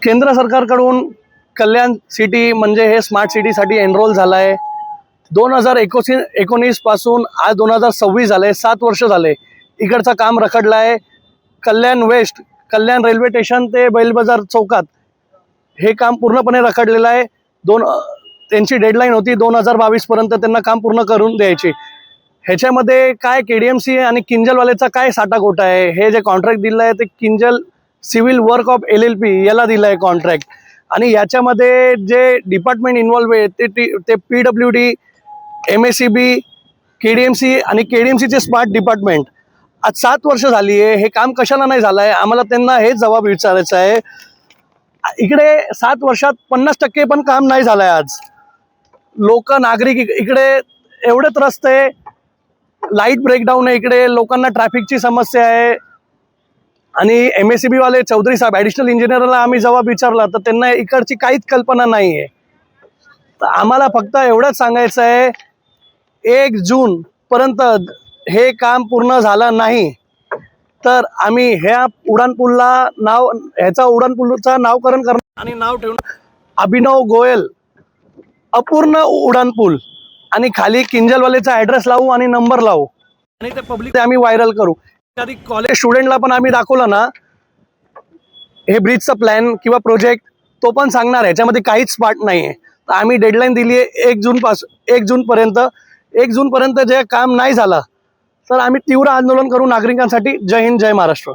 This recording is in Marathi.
केंद्र सरकारकडून कल्याण सिटी म्हणजे हे स्मार्ट सिटीसाठी एनरोल झालं आहे. 2019 पासून आज 2026 झाले, 7 वर्ष झाले. इकडचं काम रखडलं आहे. कल्याण वेस्ट, कल्याण रेल्वे स्टेशन ते बैलबाजार चौकात हे काम पूर्णपणे रखडलेलं आहे. त्यांची डेडलाईन होती 2022 पर्यंत त्यांना काम पूर्ण करून द्यायची. ह्याच्यामध्ये काय KDMC आणि किंजलवालेचा काय साठागोटा आहे? हे जे कॉन्ट्रॅक्ट दिलं आहे ते Kinjal civil work of LLP याला दिलं आहे कॉन्ट्रॅक्ट. आणि याच्यामध्ये जे डिपार्टमेंट इन्व्हॉल्व आहे ते PWD, MACB, KDMC आणि KDMCचे स्मार्ट डिपार्टमेंट. आज 7 वर्ष झाली आहे, हे काम कशाला नाही झालं आहे? आम्हाला त्यांना हेच जबाब विचारायचा आहे. इकडे 7 वर्षात 50% पण काम नाही झालं आहे. आज नागरिक इकडे एवढे त्रस्त आहे. लाईट ब्रेकडाऊन आहे, इकडे लोकांना ट्रॅफिकची समस्या आहे. आणि MACB वाले चौधरी साहेब ॲडिशनल इंजिनियरला आम्ही जबाब विचारला तर त्यांना इकडची काहीच कल्पना नाही आहे. तर आम्हाला फक्त एवढंच सांगायचं आहे, 1 जून पर्यंत हे काम पूर्ण झालं नाही तर आम्ही ह्याचा उड्डाणपूलचा नावकरण करणार आणि नाव ठेवून अभिनव गोयल अपूर्ण उड्डाणपूल आणि खाली किंजलवालेचा ॲड्रेस लावू आणि नंबर लावू आणि ते पब्लिक आम्ही व्हायरल करू. एखादी कॉलेज स्टुडंटला पण आम्ही दाखवलं ना हे ब्रिजचा प्लॅन किंवा प्रोजेक्ट, तो पण सांगणार ह्याच्यामध्ये काहीच पार्ट नाही आहे. तर आम्ही डेडलाईन दिली आहे 1 जूनपर्यंत. 1 जूनपर्यंत जे काम नाही झालं तर आम्ही तीव्र आंदोलन करू नागरिकांसाठी. जय हिंद, जय महाराष्ट्र.